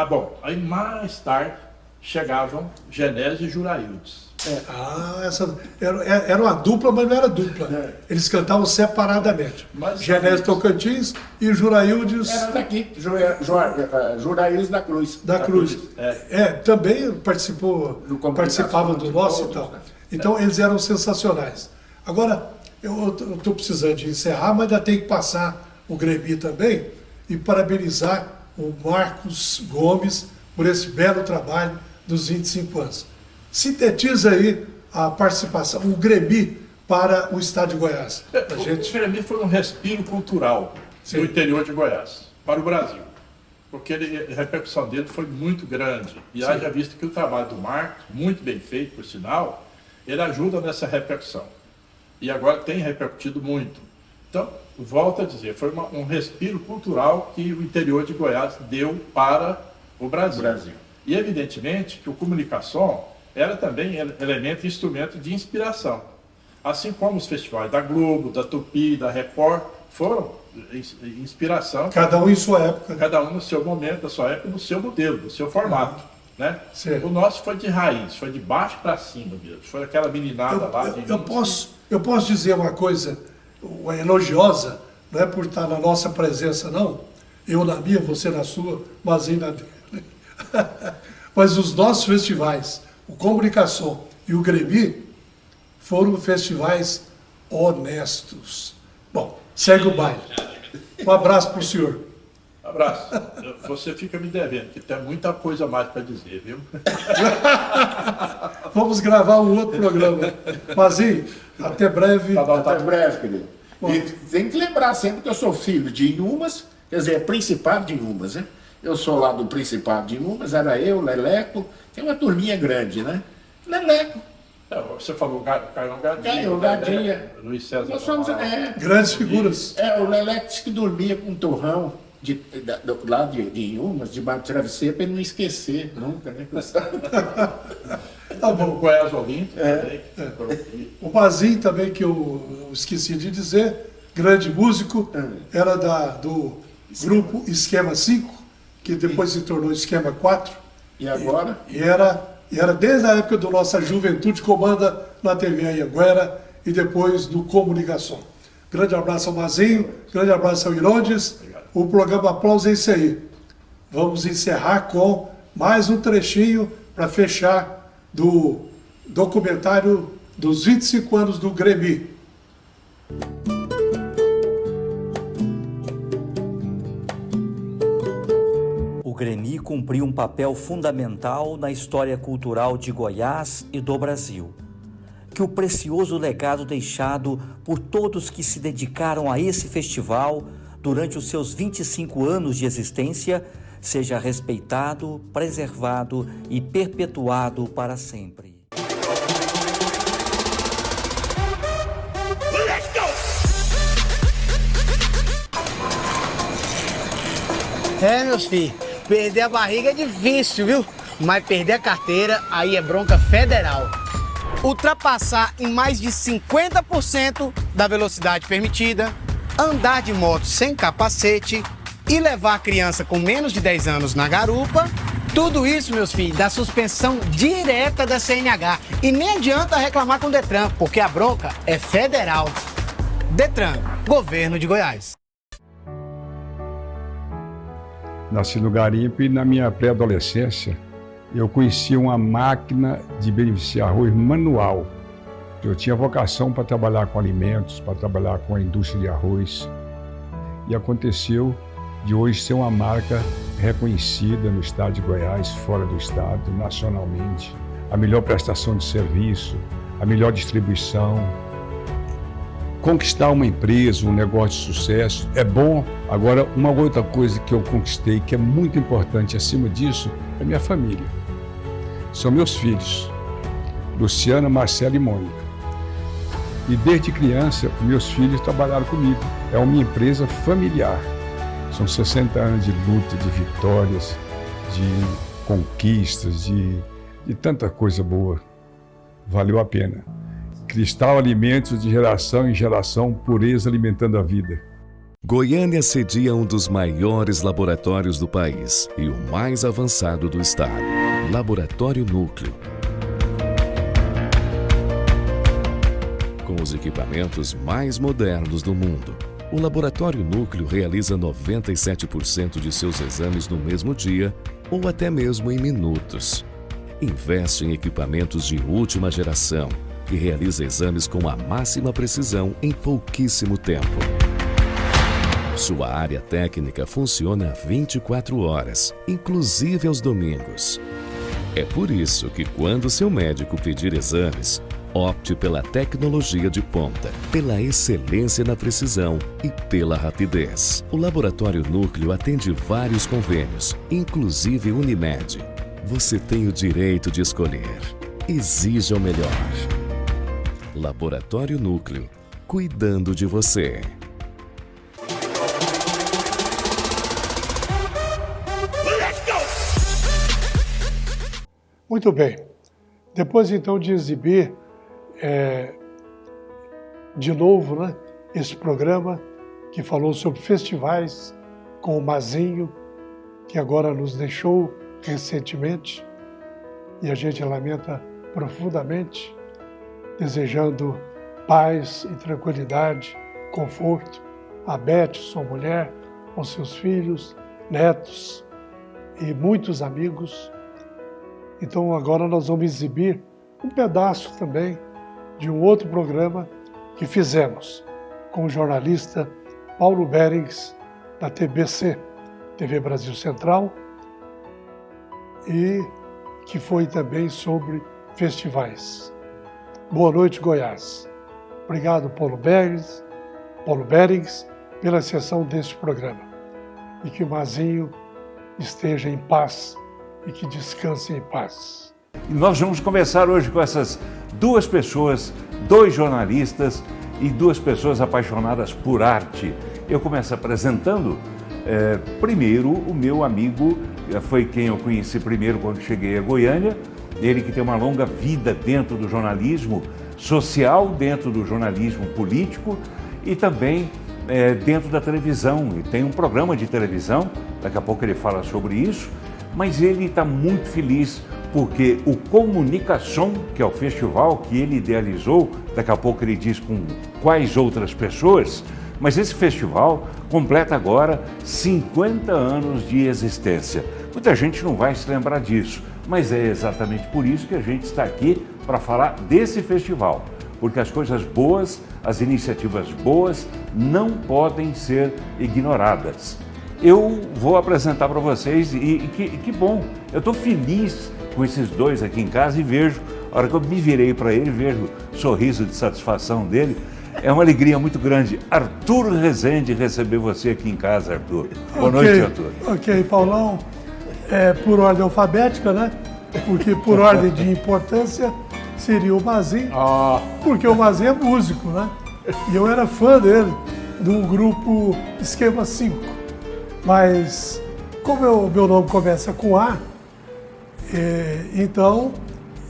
aí mais tarde chegavam Genésio e Juraildes. Era uma dupla, mas não era dupla. Eles cantavam separadamente. Genésio Tocantins e Juraildes... Era daqui, Juraildes da Cruz. Da Cruz. Também participava do nosso e tal. Então eles eram sensacionais. Agora, eu estou precisando de encerrar, mas ainda tenho que passar o Gremi também e parabenizar o Marcos Gomes por esse belo trabalho dos 25 anos. Sintetiza aí a participação, o Gremi para o estado de Goiás. O Gremi foi um respiro cultural no interior de Goiás, para o Brasil, porque a repercussão dele foi muito grande. E haja visto que o trabalho do Marcos, muito bem feito, por sinal, ele ajuda nessa repercussão. E agora tem repercutido muito. Então, volto a dizer, foi um respiro cultural que o interior de Goiás deu para o Brasil. E, evidentemente, que o comunicação era também elemento e instrumento de inspiração. Assim como os festivais da Globo, da Tupi, da Record, foram inspiração. Cada um em sua época. Cada um no seu momento, na sua época, no seu modelo, no seu formato. Né? O nosso foi de raiz, foi de baixo para cima mesmo. Foi aquela meninada lá de... Eu posso dizer uma coisa elogiosa, não é por estar na nossa presença, não. Eu na minha, você na sua, mas na dele. Mas os nossos festivais, o Comunicação e o Gremi, foram festivais honestos. Bom, segue o baile. Um abraço para o senhor. Abraço. Você fica me devendo, que tem muita coisa mais para dizer, viu? Vamos gravar um outro programa. Mazinho, até breve. Até breve, querido. E tem que lembrar sempre que eu sou filho de Inhumas, quer dizer, Principado de Inhumas, né? Eu sou lá do Principado de Inhumas, era eu, Leleco, tem uma turminha grande, né? Leleco. Você falou Caio Gadinha. Luiz César. Nós somos, grandes figuras. O Leleco disse que dormia com um torrão lá de Inhumas, debaixo do travesseiro, para ele não esquecer nunca, né? Tá bom. O Goiás Olímpico. O Mazinho também, que eu esqueci de dizer, grande músico, era do grupo Esquema 5, que depois se tornou Esquema 4. E agora? E era desde a época da nossa juventude, comanda na TV Anhanguera e depois do Comunicação. Grande abraço ao Mazinho, grande abraço ao Irondes. O programa Aplausos é isso aí. Vamos encerrar com mais um trechinho para fechar do documentário dos 25 anos do Grêmio. O Grêmio cumpriu um papel fundamental na história cultural de Goiás e do Brasil. Que o precioso legado deixado por todos que se dedicaram a esse festival durante os seus 25 anos de existência seja respeitado, preservado e perpetuado para sempre. Meus filhos, perder a barriga é difícil, viu? Mas perder a carteira, aí é bronca federal. Ultrapassar em mais de 50% da velocidade permitida, andar de moto sem capacete e levar a criança com menos de 10 anos na garupa, tudo isso, meus filhos, dá suspensão direta da CNH. E nem adianta reclamar com o Detran, porque a bronca é federal. Detran, Governo de Goiás. Nasci no garimpo e na minha pré-adolescência eu conheci uma máquina de beneficiar arroz manual. Eu tinha vocação para trabalhar com alimentos, para trabalhar com a indústria de arroz. E aconteceu de hoje ser uma marca reconhecida no estado de Goiás, fora do estado, nacionalmente. A melhor prestação de serviço, a melhor distribuição. Conquistar uma empresa, um negócio de sucesso é bom. Agora, uma outra coisa que eu conquistei, que é muito importante acima disso, é minha família. São meus filhos, Luciana, Marcela e Mônica. E desde criança, meus filhos trabalharam comigo. É uma empresa familiar. São 60 anos de luta, de vitórias, de conquistas, de tanta coisa boa. Valeu a pena. Cristal Alimentos, de geração em geração, pureza alimentando a vida. Goiânia cedia um dos maiores laboratórios do país e o mais avançado do estado, Laboratório Núcleo. Com os equipamentos mais modernos do mundo, o Laboratório Núcleo realiza 97% de seus exames no mesmo dia ou até mesmo em minutos. Investe em equipamentos de última geração e realiza exames com a máxima precisão em pouquíssimo tempo. Sua área técnica funciona 24 horas, inclusive aos domingos. É por isso que quando seu médico pedir exames, opte pela tecnologia de ponta, pela excelência na precisão e pela rapidez. O Laboratório Núcleo atende vários convênios, inclusive Unimed. Você tem o direito de escolher. Exija o melhor. Laboratório Núcleo, cuidando de você. Muito bem. Depois, então, de exibir de novo, né, esse programa que falou sobre festivais com o Mazinho, que agora nos deixou recentemente, e a gente lamenta profundamente, desejando paz e tranquilidade, conforto a Beth, sua mulher, aos seus filhos, netos e muitos amigos. Então agora nós vamos exibir um pedaço também de um outro programa que fizemos com o jornalista Paulo Berings, da TBC, TV Brasil Central, e que foi também sobre festivais. Boa noite, Goiás. Obrigado, Paulo Berings, pela sessão deste programa. E que o Mazinho esteja em paz e que descanse em paz. E nós vamos conversar hoje com essas duas pessoas, dois jornalistas e duas pessoas apaixonadas por arte. Eu começo apresentando primeiro o meu amigo, foi quem eu conheci primeiro quando cheguei a Goiânia, ele que tem uma longa vida dentro do jornalismo social, dentro do jornalismo político e também dentro da televisão, e tem um programa de televisão, daqui a pouco ele fala sobre isso, mas ele está muito feliz porque o Comunicação, que é o festival que ele idealizou, daqui a pouco ele diz com quais outras pessoas, mas esse festival completa agora 50 anos de existência. Muita gente não vai se lembrar disso, mas é exatamente por isso que a gente está aqui para falar desse festival. Porque as coisas boas, as iniciativas boas, não podem ser ignoradas. Eu vou apresentar para vocês e que bom, eu estou feliz com esses dois aqui em casa e vejo, a hora que eu me virei para ele, vejo o sorriso de satisfação dele. É uma alegria muito grande. Arthur Rezende receber você aqui em casa, Arthur. Boa noite, Arthur. Ok, Paulão. Por ordem alfabética, né? Porque por ordem de importância seria o Mazinho, porque o Mazinho é músico, né? E eu era fã dele, do grupo Esquema 5. Mas, como o meu nome começa com A, então,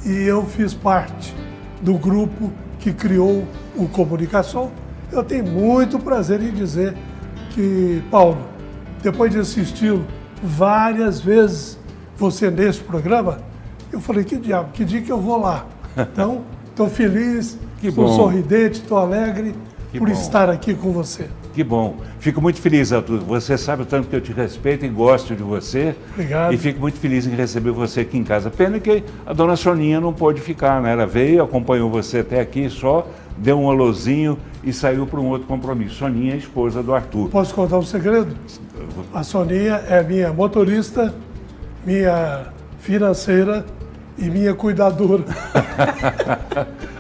e eu fiz parte do grupo que criou o Comunicação, eu tenho muito prazer em dizer que, Paulo, depois de assistir várias vezes você nesse programa, eu falei, que diabo, que dia que eu vou lá? Então, estou feliz, estou sorridente, estou alegre por estar aqui com você. Que bom. Fico muito feliz, Arthur. Você sabe o tanto que eu te respeito e gosto de você. Obrigado. E fico muito feliz em receber você aqui em casa. Pena que a dona Soninha não pôde ficar, né? Ela veio, acompanhou você até aqui só, deu um alôzinho e saiu para um outro compromisso. Soninha é a esposa do Arthur. Posso contar um segredo? A Soninha é minha motorista, minha financeira e minha cuidadora.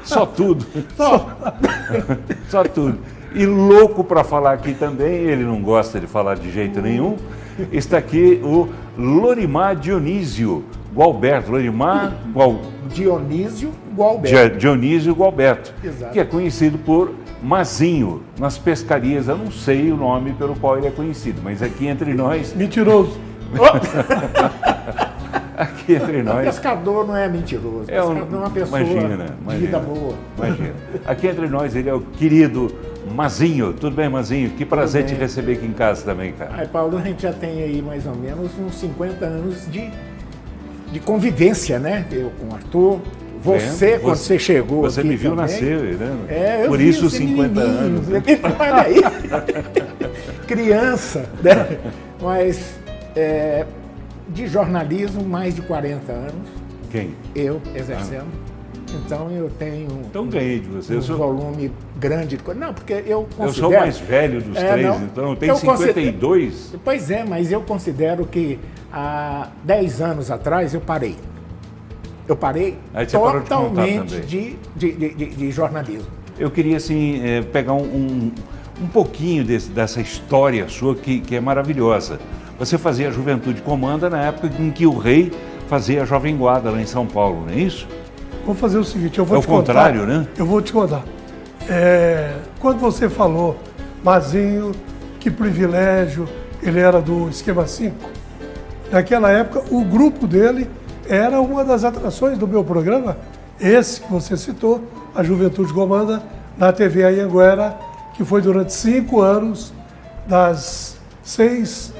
Só tudo. Só tudo. E louco para falar aqui também, ele não gosta de falar de jeito nenhum, está aqui o Lorimar Dionísio Gualberto. Lorimar Dionísio Gualberto. Dionísio Gualberto, Exato. que é conhecido por Mazinho. Nas pescarias, eu não sei o nome pelo qual ele é conhecido, mas aqui entre nós... Mentiroso. Aqui entre nós... Pescador não é mentiroso, pescador é uma pessoa de vida boa. Imagina. Aqui entre nós ele é o querido Mazinho. Tudo bem, Mazinho? Que prazer te receber aqui em casa também, cara. Ai, Paulo, a gente já tem aí mais ou menos uns 50 anos de convivência, né? Eu com o Arthur, você quando você chegou Você aqui me viu também. nascer, né? Eu Por vi isso você 50 anos. Né? Olha aí, criança, né? Mas de jornalismo, mais de 40 anos. Quem? Eu, exercendo. Então eu tenho ganhei de você. um volume grande de coisa. Não, porque eu considero... Eu sou o mais velho dos três, não, então eu tenho 52. Pois é, mas eu considero que há 10 anos atrás eu parei. Eu parei totalmente de jornalismo. Eu queria, assim, pegar um pouquinho dessa história sua que é maravilhosa. Você fazia a Juventude Comanda na época em que o rei fazia a Jovem Guarda lá em São Paulo, não é isso? Vou fazer o seguinte, eu vou te contar. É o contrário, né? Eu vou te contar. Quando você falou, Mazinho, que privilégio, ele era do Esquema 5, naquela época o grupo dele era uma das atrações do meu programa, esse que você citou, a Juventude Comanda, na TV Anhanguera, que foi durante 5 anos, das 6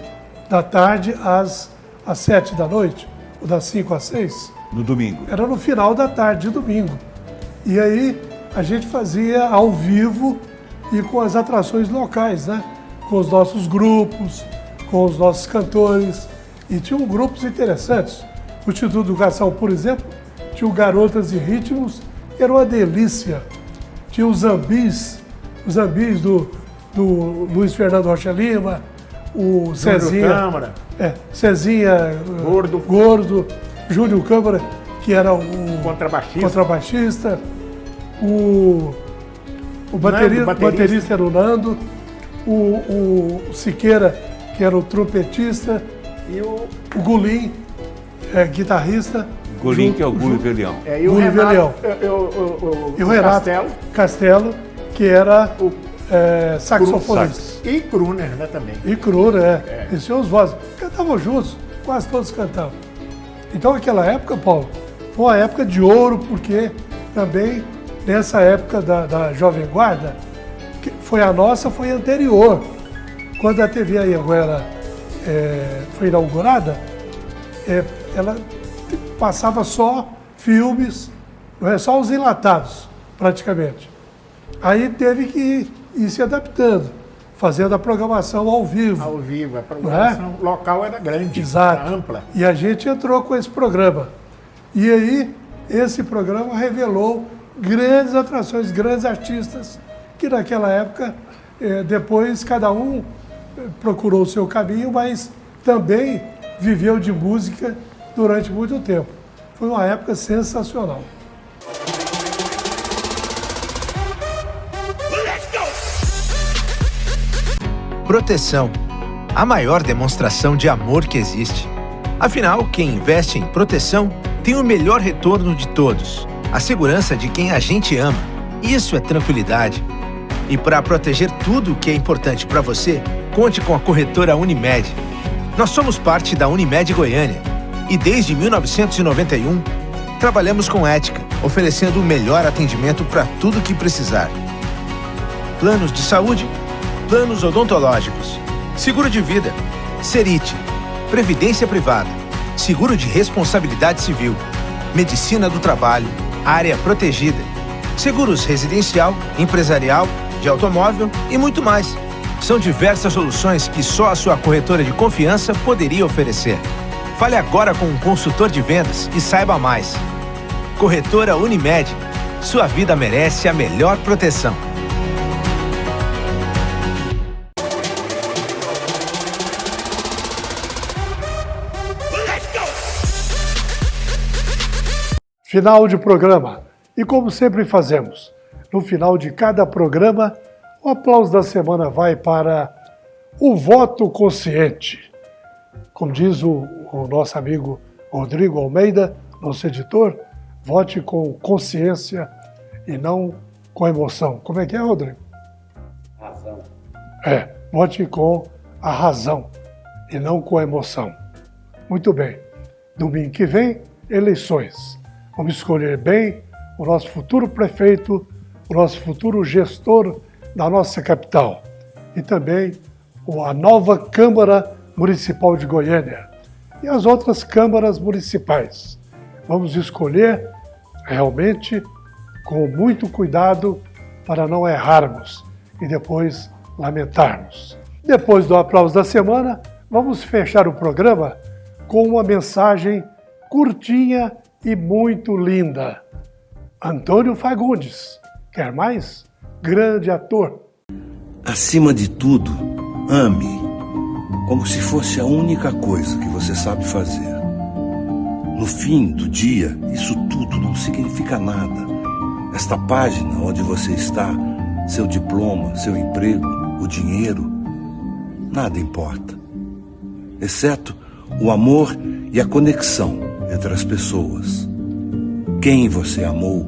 da tarde às 7 da noite, ou das 5 às 6. No domingo. Era no final da tarde de domingo. E aí a gente fazia ao vivo e com as atrações locais, né? Com os nossos grupos, com os nossos cantores. E tinham grupos interessantes. O Instituto de Educação, por exemplo, tinha o Garotas e Ritmos, que era uma delícia. Tinha os Zambis do Luiz Fernando Rocha Lima, o Cezinha. Câmara. Cezinha Gordo. Júlio Câmara, que era o contrabaixista. O baterista era o Nando. O Siqueira, que era o trompetista. E o Gulim, guitarrista. Gulim, que é o Gulli Velião. E o Renato, e o Renato Castelo, que era o saxofonista. E Kruner, né, também. E Kruner, Esses são os vozes. Cantavam juntos, quase todos cantavam. Então, aquela época, Paulo, foi uma época de ouro, porque também, nessa época da Jovem Guarda, foi a nossa, foi anterior. Quando a TV Anhanguera foi inaugurada, ela passava só filmes, só os enlatados, praticamente. Aí teve que ir se adaptando, fazendo a programação ao vivo. Ao vivo, a programação local era grande, exato, era ampla. E a gente entrou com esse programa. E aí, esse programa revelou grandes atrações, grandes artistas, que naquela época, depois cada um procurou o seu caminho, mas também viveu de música durante muito tempo. Foi uma época sensacional. Proteção. A maior demonstração de amor que existe. Afinal, quem investe em proteção tem o melhor retorno de todos. A segurança de quem a gente ama. Isso é tranquilidade. E para proteger tudo o que é importante para você, conte com a corretora Unimed. Nós somos parte da Unimed Goiânia e desde 1991 trabalhamos com ética, oferecendo o melhor atendimento para tudo que precisar. Planos de saúde, planos odontológicos, seguro de vida, Serite, previdência privada, seguro de responsabilidade civil, medicina do trabalho, área protegida, seguros residencial, empresarial, de automóvel e muito mais. São diversas soluções que só a sua corretora de confiança poderia oferecer. Fale agora com um consultor de vendas e saiba mais. Corretora Unimed. Sua vida merece a melhor proteção. Final de programa. E como sempre fazemos, no final de cada programa, o aplauso da semana vai para o voto consciente. Como diz o nosso amigo Rodrigo Almeida, nosso editor, vote com consciência e não com emoção. Como é que é, Rodrigo? Razão. Vote com a razão e não com a emoção. Muito bem. Domingo que vem, eleições. Vamos escolher bem o nosso futuro prefeito, o nosso futuro gestor da nossa capital e também a nova Câmara Municipal de Goiânia e as outras câmaras municipais. Vamos escolher realmente com muito cuidado para não errarmos e depois lamentarmos. Depois do aplauso da semana, vamos fechar o programa com uma mensagem curtinha e muito linda. Antônio Fagundes, quer mais? Grande ator. Acima de tudo, ame, como se fosse a única coisa que você sabe fazer. No fim do dia, isso tudo não significa nada. Esta página onde você está, seu diploma, seu emprego, o dinheiro, nada importa. Exceto o amor e a conexão entre as pessoas. Quem você amou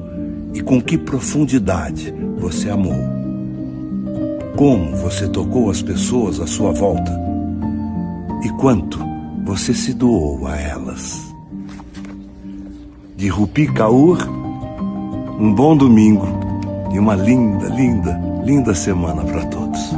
e com que profundidade você amou. Como você tocou as pessoas à sua volta e quanto você se doou a elas. De Rupi Kaur, um bom domingo e uma linda, linda, linda semana para todos.